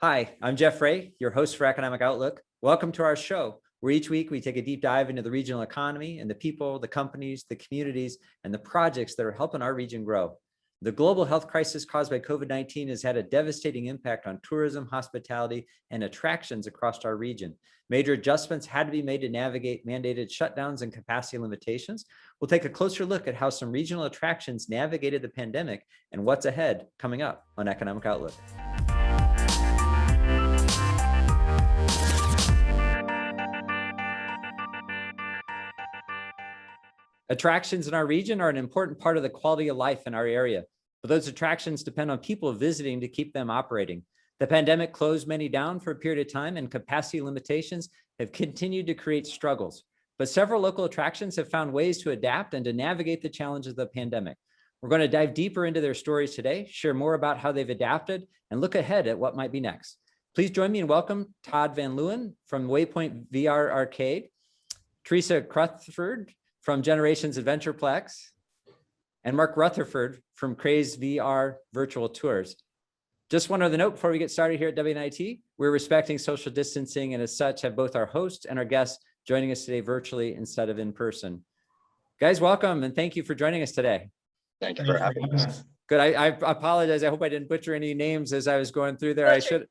Hi, I'm Jeff Ray, your host for Economic Outlook. Welcome to our show, where each week we take a deep dive into the regional economy and the people, the companies, the communities, and the projects that are helping our region grow. The global health crisis caused by COVID-19 has had a devastating impact on tourism, hospitality, and attractions across our region. Major adjustments had to be made to navigate mandated shutdowns and capacity limitations. We'll take a closer look at how some regional attractions navigated the pandemic and what's ahead coming up on Economic Outlook. Attractions in our region are an important part of the quality of life in our area, but those attractions depend on people visiting to keep them operating. The pandemic closed many down for a period of time, and capacity limitations have continued to create struggles. But several local attractions have found ways to adapt and to navigate the challenges of the pandemic. We're going to dive deeper into their stories today, share more about how they've adapted, and look ahead at what might be next. Please join me in welcome Todd Van Leeuwen from Waypoint VR Arcade, Teresa Cruthford from Generations Adventureplex, and Mark Rutherford from Craze VR Virtual Tours. Just one other note before we get started here at WNIT, we're respecting social distancing, and as such have both our host and our guests joining us today virtually instead of in person. Guys, welcome and thank you for joining us today. Thank you for having us. Good, I apologize. I hope I didn't butcher any names as I was going through there. I should.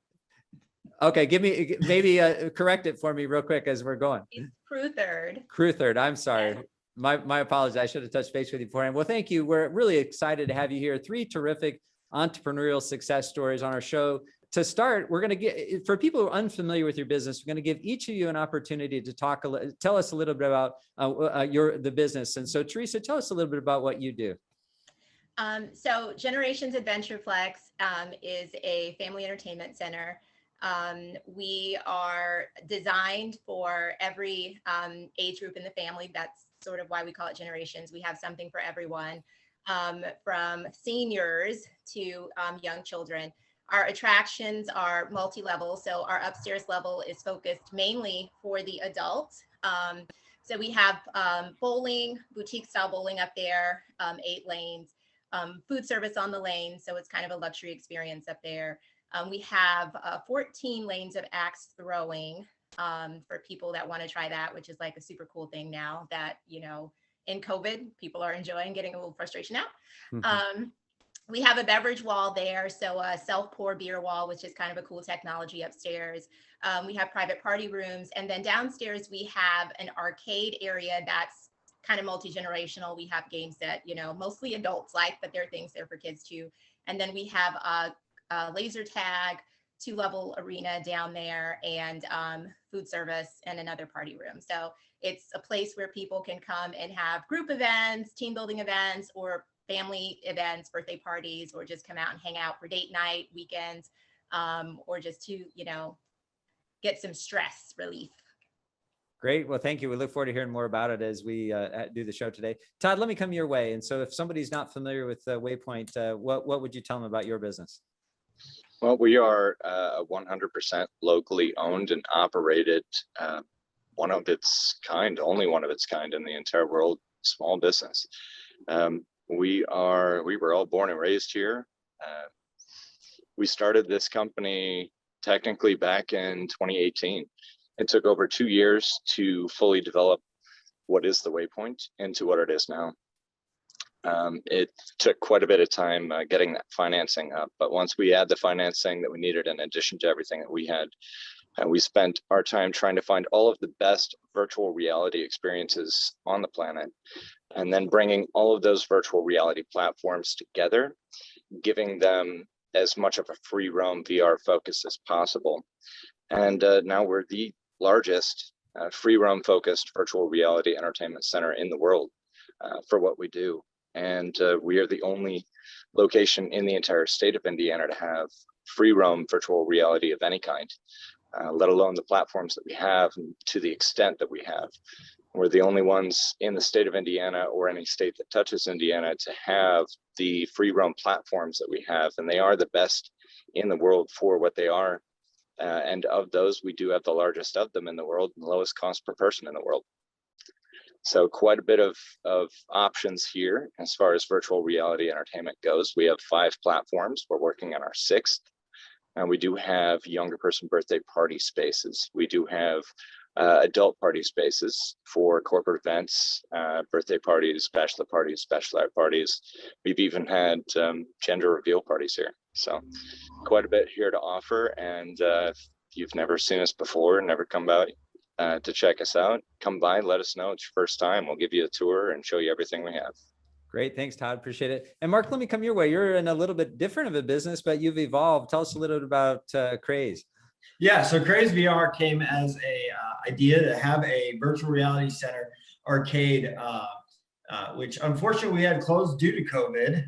Okay, give me, maybe correct it for me real quick as we're going. It's Crutherd. Crutherd, I'm sorry. My apologies. I should have touched base with you beforehand. Well, thank you. We're really excited to have you here. Three terrific entrepreneurial success stories on our show. To start, we're going to get, for people who are unfamiliar with your business, we're going to give each of you an opportunity to tell us a little bit about the business. And so, Teresa, tell us a little bit about what you do. So Generations Adventureplex is a family entertainment center. We are designed for every age group in the family. That's sort of why we call it Generations. We have something for everyone, from seniors to young children. Our attractions are multi-level. So our upstairs level is focused mainly for the adults. So we have bowling, boutique style bowling up there, 8 lanes, food service on the lane. So it's kind of a luxury experience up there. We have 14 lanes of axe throwing for people that want to try that, which is like a super cool thing now that, you know, in COVID, people are enjoying getting a little frustration out. Mm-hmm. We have a beverage wall there, so a self-pour beer wall, which is kind of a cool technology upstairs. We have private party rooms, and then downstairs we have an arcade area that's kind of multi-generational. We have games that, you know, mostly adults like, but there are things there for kids too. And then we have a laser tag, 2-level arena down there, and food service and another party room. So it's a place where people can come and have group events, team building events, or family events, birthday parties, or just come out and hang out for date night, weekends, or just to, you know, get some stress relief. Great. Well, thank you. We look forward to hearing more about it as we do the show today. Todd, let me come your way. And so if somebody's not familiar with Waypoint, what would you tell them about your business? Well, we are 100% locally owned and operated, one of its kind, only one of its kind in the entire world, small business. We were all born and raised here. We started this company technically back in 2018. It took over 2 years to fully develop what is the Waypoint into what it is now. It took quite a bit of time getting that financing up, but once we had the financing that we needed, in addition to everything that we had, we spent our time trying to find all of the best virtual reality experiences on the planet, and then bringing all of those virtual reality platforms together, giving them as much of a free roam VR focus as possible. And now we're the largest free roam focused virtual reality entertainment center in the world for what we do. And we are the only location in the entire state of Indiana to have free roam virtual reality of any kind, let alone the platforms that we have and to the extent that we have. We're the only ones in the state of Indiana or any state that touches Indiana to have the free roam platforms that we have, and they are the best in the world for what they are. And of those, we do have the largest of them in the world and the lowest cost per person in the world. So quite a bit of options here as far as virtual reality entertainment goes. We have 5 platforms. We're working on our 6th. And we do have younger person birthday party spaces. We do have adult party spaces for corporate events, birthday parties, bachelorette parties. We've even had gender reveal parties here. So quite a bit here to offer. And if you've never seen us before, never come by to check us out, come by, let us know it's your first time. We'll give you a tour and show you everything we have. Great. Thanks, Todd. Appreciate it. And Mark, let me come your way. You're in a little bit different of a business, but you've evolved. Tell us a little bit about Craze. Yeah, so Craze VR came as a idea to have a virtual reality center arcade, which unfortunately we had closed due to COVID.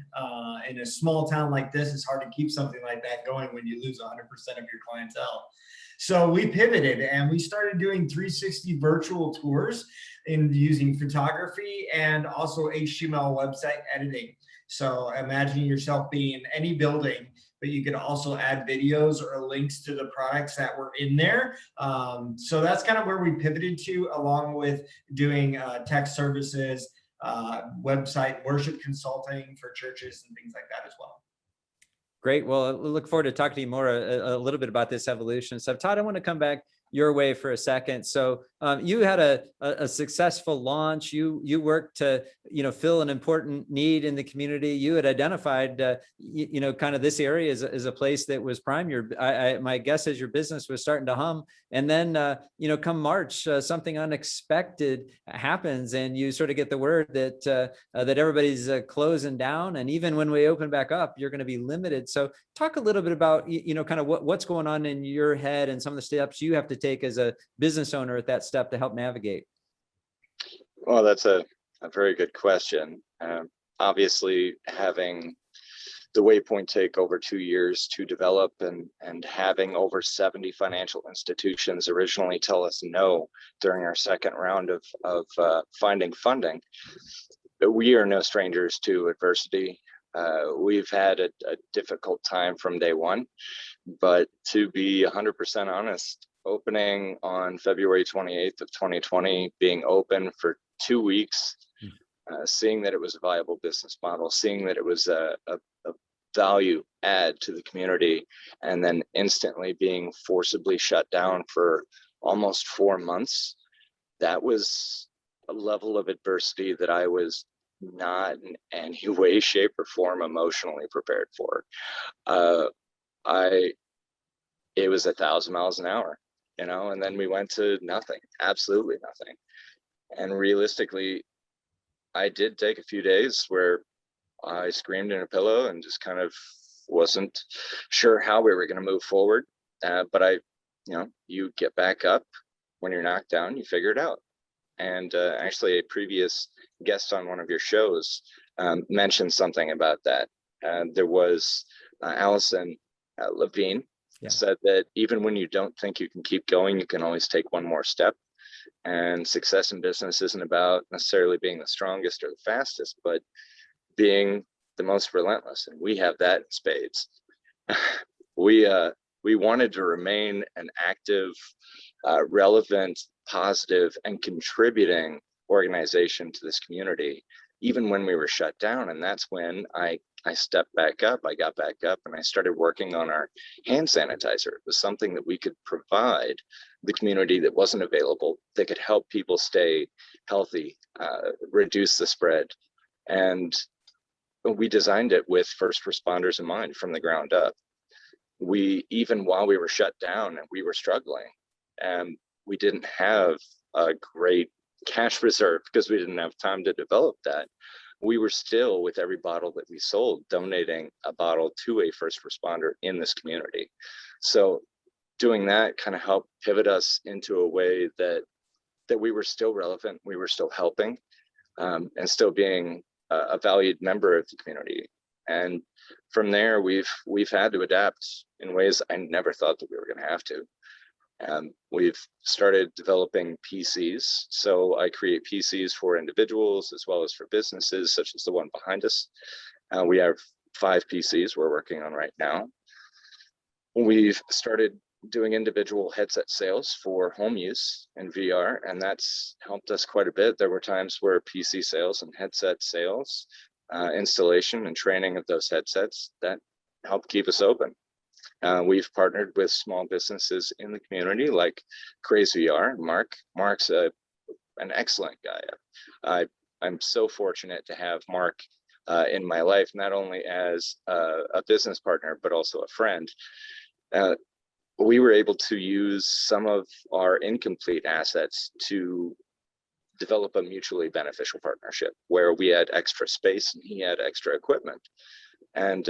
In a small town like this, it's hard to keep something like that going when you lose 100% of your clientele. So we pivoted and we started doing 360 virtual tours in using photography and also HTML website editing. So imagine yourself being in any building, but you could also add videos or links to the products that were in there. So that's kind of where we pivoted to, along with doing tech services, website worship consulting for churches and things like that as well. Great. Well, I look forward to talking to you more a little bit about this evolution. So Todd, I want to come back your way for a second. So you had a successful launch. You worked to fill an important need in the community. You had identified kind of this area as a place that was prime. My guess is your business was starting to hum, and then come March, something unexpected happens, and you sort of get the word that everybody's closing down, and even when we open back up, you're going to be limited. So talk a little bit about kind of what's going on in your head and some of the steps you have to take as a business owner at that step to help navigate. Well, that's a very good question. Obviously, having the Waypoint take over 2 years to develop and having over 70 financial institutions originally tell us no during our second round of finding funding, we are no strangers to adversity. We've had a difficult time from day one, but to be 100% honest, opening on February 28th of 2020, being open for 2 weeks, seeing that it was a viable business model, seeing that it was a value add to the community, and then instantly being forcibly shut down for almost 4 months, that was a level of adversity that I was not in any way, shape, or form emotionally prepared for. It was 1,000 miles an hour, and then we went to nothing, absolutely nothing. And realistically, I did take a few days where I screamed in a pillow and just kind of wasn't sure how we were going to move forward. But you get back up when you're knocked down, you figure it out. And actually, a previous guest on one of your shows mentioned something about that. There was Allison Levine said that even when you don't think you can keep going, you can always take one more step. And success in business isn't about necessarily being the strongest or the fastest, but being the most relentless. And we have that in spades. We wanted to remain an active, relevant, positive, and contributing organization to this community, even when we were shut down. And that's when I stepped back up, I got back up, and I started working on our hand sanitizer. It was something that we could provide the community that wasn't available, that could help people stay healthy, reduce the spread. And we designed it with first responders in mind from the ground up. Even while we were shut down and we were struggling, we didn't have a great cash reserve because we didn't have time to develop that. We were still, with every bottle that we sold, donating a bottle to a first responder in this community. So doing that kind of helped pivot us into a way that we were still relevant, we were still helping, and still being a valued member of the community. And from there, we've had to adapt in ways I never thought that we were going to have to. We've started developing PCs. So I create PCs for individuals as well as for businesses, such as the one behind us. We have 5 PCs we're working on right now. We've started doing individual headset sales for home use in VR, and that's helped us quite a bit. There were times where PC sales and headset sales, installation and training of those headsets, that helped keep us open. We've partnered with small businesses in the community like Craze VR. Mark's an excellent guy. I'm so fortunate to have Mark in my life, not only as a business partner, but also a friend. We were able to use some of our incomplete assets to develop a mutually beneficial partnership where we had extra space and he had extra equipment. And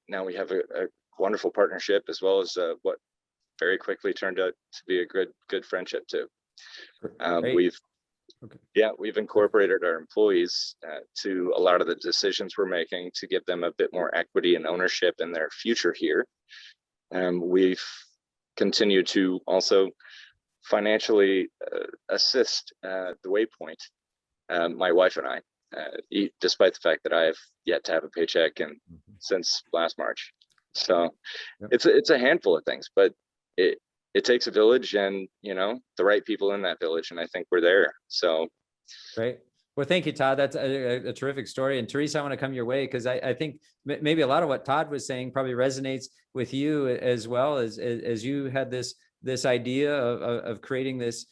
now we have a wonderful partnership, as well as what very quickly turned out to be a good friendship too. We've incorporated our employees to a lot of the decisions we're making to give them a bit more equity and ownership in their future here. We've continued to also financially assist the Waypoint, my wife and I, despite the fact that I have yet to have a paycheck since last March. So it's a handful of things, but it takes a village, and the right people in that village, and I think we're there. So great. Well, thank you, Todd. That's a terrific story. And Teresa, I want to come your way because I think maybe a lot of what Todd was saying probably resonates with you as well, as you had this idea of creating this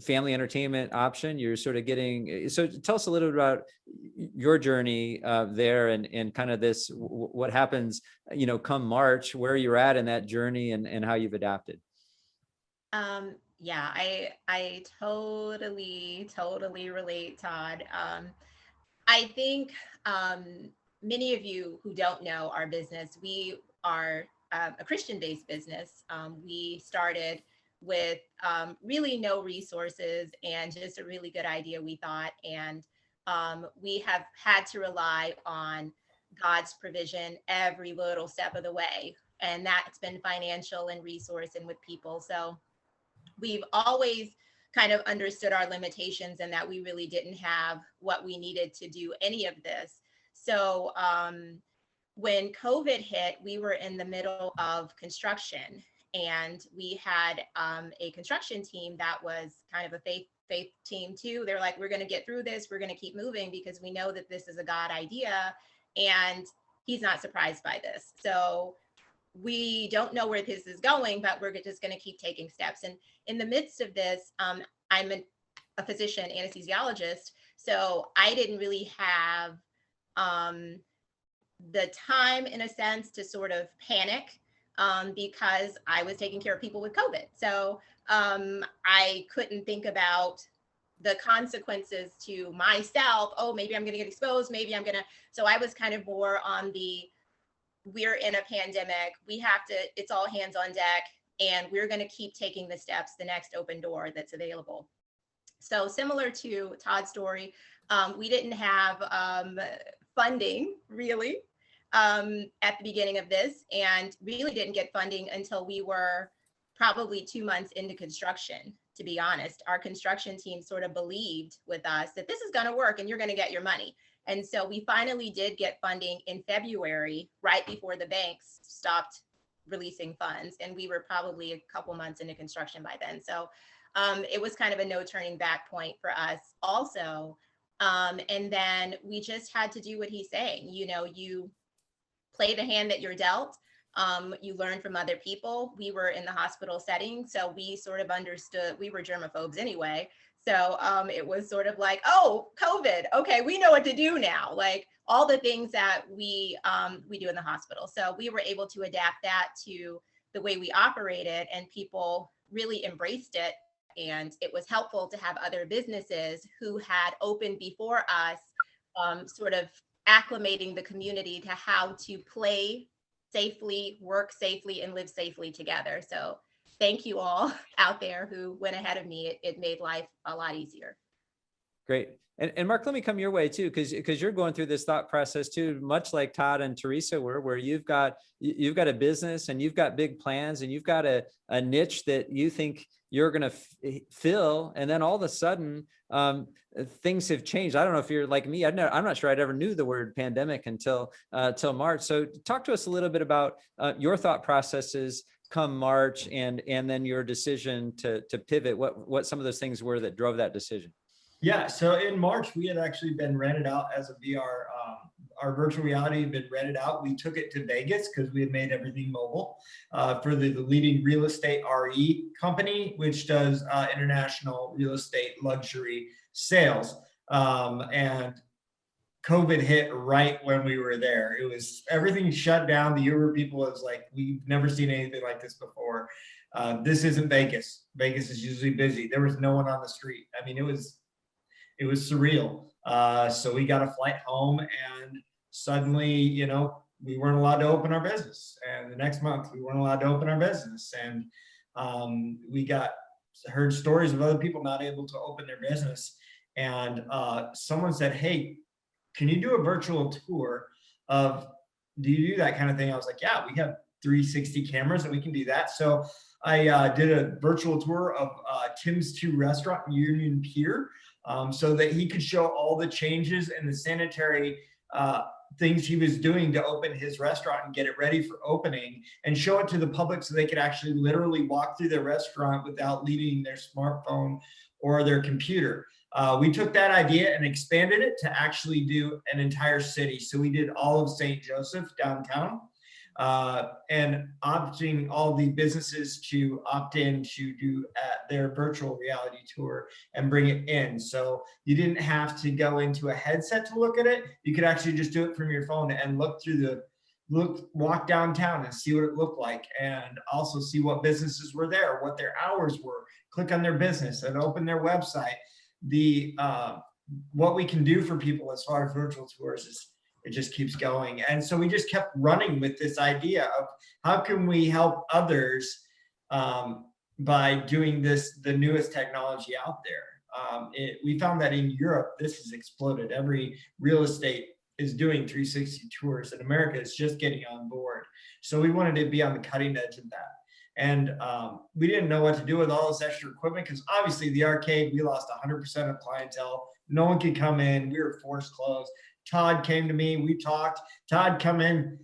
family entertainment option. You're sort of getting, so tell us a little bit about your journey there and kind of this, what happens, come March, where you're at in that journey and how you've adapted. Yeah, I totally relate, Todd. I think many of you who don't know our business, we are a Christian-based business. We started with really no resources and just a really good idea, we thought. And we have had to rely on God's provision every little step of the way. And that's been financial and resource and with people. So we've always kind of understood our limitations and that we really didn't have what we needed to do any of this. So when COVID hit, we were in the middle of construction, and we had a construction team that was kind of a faith team too. They're like, we're going to get through this. We're going to keep moving because we know that this is a God idea and he's not surprised by this. So we don't know where this is going, but we're just going to keep taking steps. And in the midst of this, I'm a physician, anesthesiologist. So I didn't really have the time, in a sense, to sort of panic because I was taking care of people with COVID. So I couldn't think about the consequences to myself. Oh, maybe I'm going to get exposed. Maybe I'm going to. So I was kind of more on we're in a pandemic. We have to, it's all hands on deck, and we're going to keep taking the steps, the next open door that's available. So similar to Todd's story, we didn't have funding really at the beginning of this, and really didn't get funding until we were probably 2 months into construction, to be honest. Our construction team sort of believed with us that this is going to work and you're going to get your money. And so we finally did get funding in February, right before the banks stopped releasing funds. And we were probably a couple months into construction by then. So it was kind of a no turning back point for us also. And then we just had to do what he's saying. You play the hand that you're dealt. You learn from other people. We were in the hospital setting, so we sort of understood. We were germaphobes anyway. So it was sort of like, oh, COVID. Okay, we know what to do now. Like all the things that we do in the hospital. So we were able to adapt that to the way we operated, and people really embraced it. And it was helpful to have other businesses who had opened before us, sort of acclimating the community to how to play safely, work safely, and live safely together. So thank you all out there who went ahead of me. It made life a lot easier. Great. And Mark, let me come your way too, because you're going through this thought process too, much like Todd and Teresa were, where you've got a business and you've got big plans and you've got a niche that you think you're going to fill, and then all of a sudden things have changed. I don't know if you're like me. I'm not sure I'd ever knew the word pandemic until March. So talk to us a little bit about your thought processes come March, and then your decision to pivot. What some of those things were that drove that decision. Yeah, so in March, we had actually been rented out as a VR our virtual reality had been rented out. We took it to Vegas because we had made everything mobile for the leading real estate RE company, which does international real estate luxury sales. And COVID hit right when we were there. It was everything shut down. The Uber people was like, we've never seen anything like this before. This isn't Vegas. Vegas is usually busy. There was no one on the street. I mean, it was surreal. So we got a flight home, and suddenly, you know, we weren't allowed to open our business. And the next month, we weren't allowed to open our business. And we heard stories of other people not able to open their business. And someone said, "Hey, can you do a virtual tour of, do you do that kind of thing?" I was like, "Yeah, we have 360 cameras and we can do that." So I did a virtual tour of Tim's 2 restaurant in Union Pier, so that he could show all the changes and the sanitary things he was doing to open his restaurant and get it ready for opening, and show it to the public so they could actually literally walk through the restaurant without leaving their smartphone or their computer. We took that idea and expanded it to actually do an entire city. So we did all of St. Joseph downtown, and opting all the businesses to opt in to do their virtual reality tour and bring it in. So you didn't have to go into a headset to look at it. You could actually just do it from your phone and walk downtown and see what it looked like, and also see what businesses were there, what their hours were, click on their business and open their website. What we can do for people as far as virtual tours is, it just keeps going. And so we just kept running with this idea of how can we help others by doing the newest technology out there. We found that in Europe, this has exploded. Every real estate is doing 360 tours, and America is just getting on board. So we wanted to be on the cutting edge of that. And we didn't know what to do with all this extra equipment, because obviously the arcade, we lost 100% of clientele. No one could come in. We were forced closed. Todd came to me. We talked. Todd come in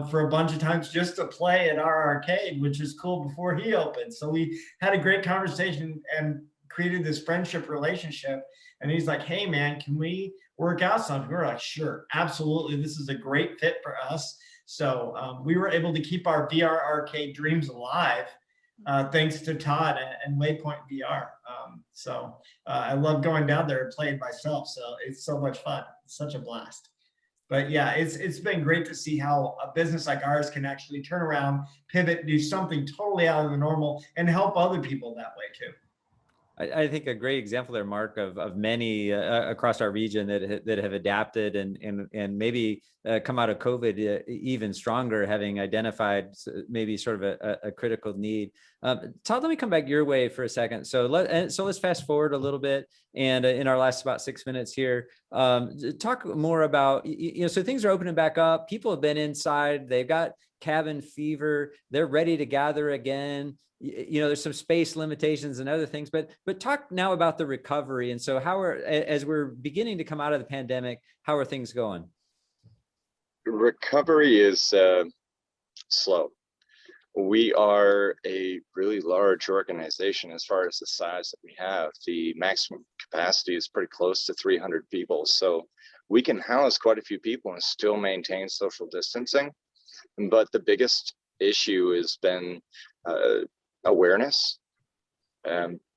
for a bunch of times just to play at our arcade, which is cool, before he opened. So we had a great conversation and created this friendship relationship. And he's like, "Hey man, can we work out something?" We were like, "Sure, absolutely. This is a great fit for us." So we were able to keep our VR arcade dreams alive, thanks to Todd and Waypoint VR. I love going down there and playing myself. So it's so much fun. It's such a blast. But yeah, it's been great to see how a business like ours can actually turn around, pivot, do something totally out of the normal, and help other people that way too. I think a great example there, Mark, of many across our region that have adapted and maybe come out of COVID even stronger, having identified maybe sort of a critical need. Todd, let me come back your way for a second. So let's fast forward a little bit, and in our last about 6 minutes here, talk more about, so things are opening back up. People have been inside. They've got cabin fever. They're ready to gather again. There's some space limitations and other things, but talk now about the recovery. And so as we're beginning to come out of the pandemic, how are things going? Recovery is slow. We are a really large organization as far as the size that we have. The maximum capacity is pretty close to 300 people. So we can house quite a few people and still maintain social distancing. But the biggest issue has been awareness.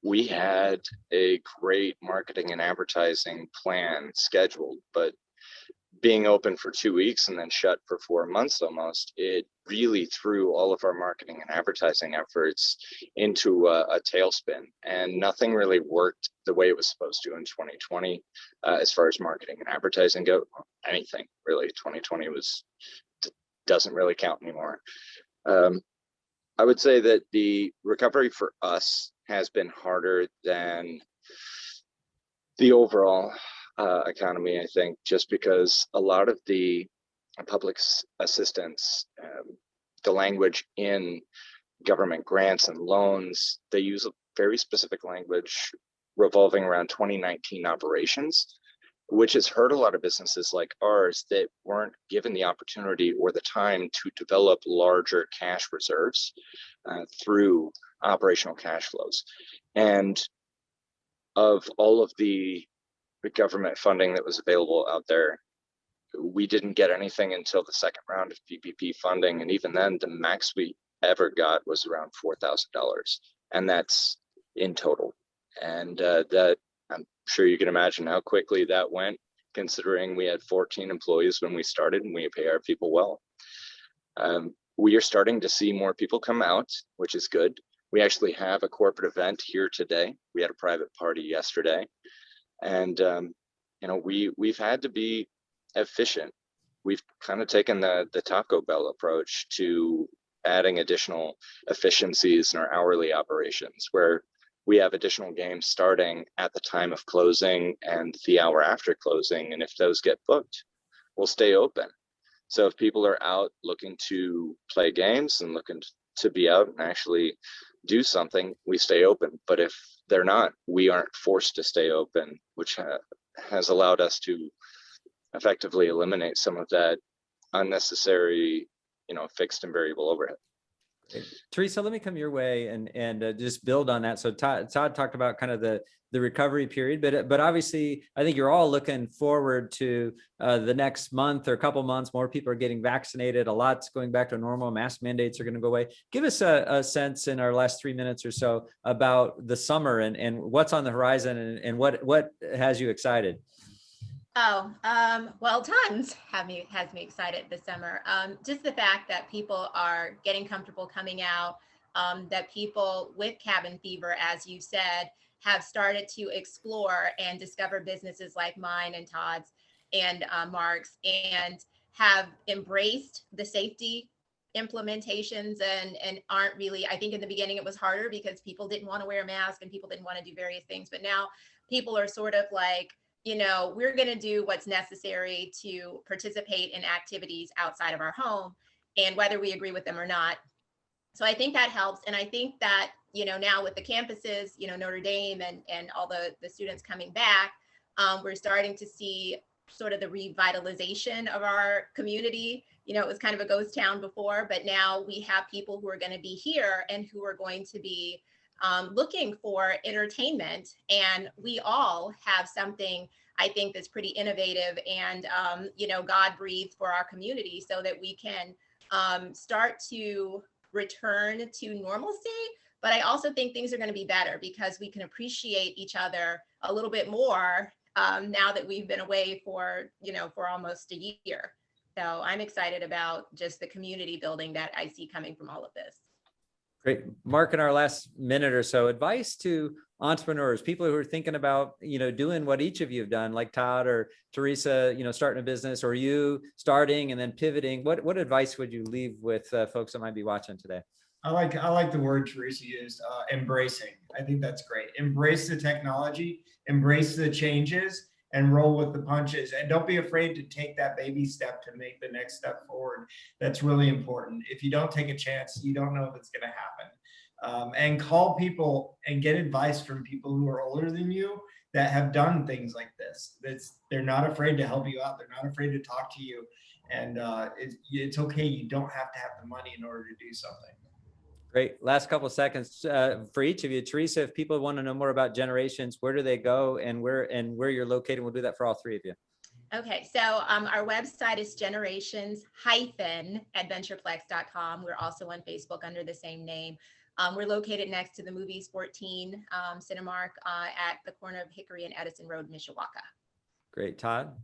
We had a great marketing and advertising plan scheduled, but being open for 2 weeks and then shut for 4 months almost, it really threw all of our marketing and advertising efforts into a tailspin, and nothing really worked the way it was supposed to in 2020 as far as marketing and advertising go. Anything really. 2020 doesn't really count anymore. I would say that the recovery for us has been harder than the overall economy, I think, just because a lot of the public assistance, the language in government grants and loans, they use a very specific language revolving around 2019 operations, which has hurt a lot of businesses like ours that weren't given the opportunity or the time to develop larger cash reserves through operational cash flows. And of all of the government funding that was available out there, we didn't get anything until the second round of PPP funding. And even then, the max we ever got was around $4,000. And that's in total. And that, I'm sure you can imagine how quickly that went, considering we had 14 employees when we started and we pay our people well. We are starting to see more people come out, which is good. We actually have a corporate event here today. We had a private party yesterday. And, we've had to be efficient. We've kind of taken the Taco Bell approach to adding additional efficiencies in our hourly operations, where we have additional games starting at the time of closing and the hour after closing. And if those get booked, we'll stay open. So if people are out looking to play games and looking to be out and actually do something, we stay open. But if they're not, we aren't forced to stay open, which has allowed us to effectively eliminate some of that unnecessary, fixed and variable overhead. Teresa, let me come your way and just build on that. So Todd talked about kind of the recovery period, but obviously I think you're all looking forward to the next month or a couple months. More people are getting vaccinated. A lot's going back to normal. Mask mandates are going to go away. Give us a sense in our last 3 minutes or so about the summer and what's on the horizon and what has you excited. Well, tons has me excited this summer. Just the fact that people are getting comfortable coming out, that people with cabin fever, as you said, have started to explore and discover businesses like mine and Todd's and Mark's, and have embraced the safety implementations and aren't really, I think in the beginning it was harder because people didn't want to wear a mask and people didn't want to do various things, but now people are sort of like, we're going to do what's necessary to participate in activities outside of our home, and whether we agree with them or not. So I think that helps. And I think that, now with the campuses, Notre Dame and all the students coming back, we're starting to see sort of the revitalization of our community. It was kind of a ghost town before, but now we have people who are going to be here and who are going to be looking for entertainment, and we all have something I think that's pretty innovative and God breathed for our community, so that we can start to return to normalcy. But I also think things are going to be better because we can appreciate each other a little bit more now that we've been away for almost a year. So I'm excited about just the community building that I see coming from all of this. Great. Mark, in our last minute or so, advice to entrepreneurs, people who are thinking about, doing what each of you have done, like Todd or Teresa, starting a business, or you starting and then pivoting. What advice would you leave with folks that might be watching today? I like the word Teresa used, embracing. I think that's great. Embrace the technology, embrace the changes, and roll with the punches. And don't be afraid to take that baby step to make the next step forward. That's really important. If you don't take a chance, you don't know if it's going to happen. And call people and get advice from people who are older than you that have done things like this. They're not afraid to help you out. They're not afraid to talk to you. And it's okay. You don't have to have the money in order to do something. Great. Last couple of seconds for each of you. Teresa, if people want to know more about Generations, where do they go and where you're located? We'll do that for all three of you. Okay, so our website is generations-adventureplex.com. We're also on Facebook under the same name. We're located next to the Movies 14 Cinemark at the corner of Hickory and Edison Road, Mishawaka. Great. Todd?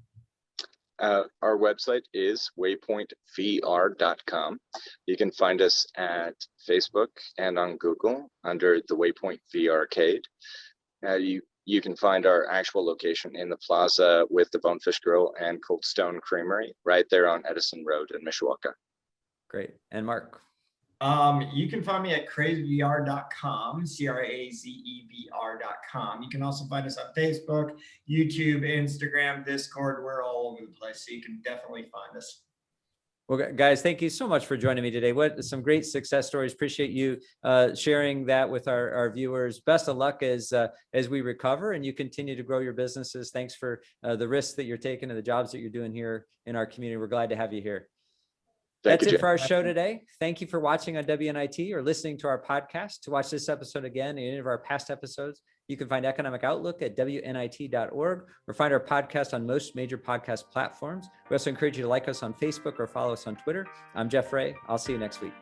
Our website is waypointvr.com. You can find us at Facebook and on Google under the Waypoint VRcade. You can find our actual location in the plaza with the Bonefish Grill and Cold Stone Creamery right there on Edison Road in Mishawaka. Great. And Mark? You can find me at crazevr.com, CRAZEVR.com. You can also find us on Facebook, YouTube, Instagram, Discord. We're all over the place, so you can definitely find us. Well, guys, thank you so much for joining me today. What some great success stories. Appreciate you sharing that with our viewers. Best of luck as we recover and you continue to grow your businesses. Thanks for the risks that you're taking and the jobs that you're doing here in our community. We're glad to have you here. Thank That's you, it for Jeff. our show today. Thank you for watching on WNIT or listening to our podcast. To watch this episode again and any of our past episodes, you can find Economic Outlook at WNIT.org or find our podcast on most major podcast platforms. We also encourage you to like us on Facebook or follow us on Twitter. I'm Jeff Ray. I'll see you next week.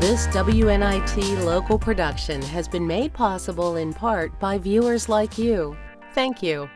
This WNIT local production has been made possible in part by viewers like you. Thank you.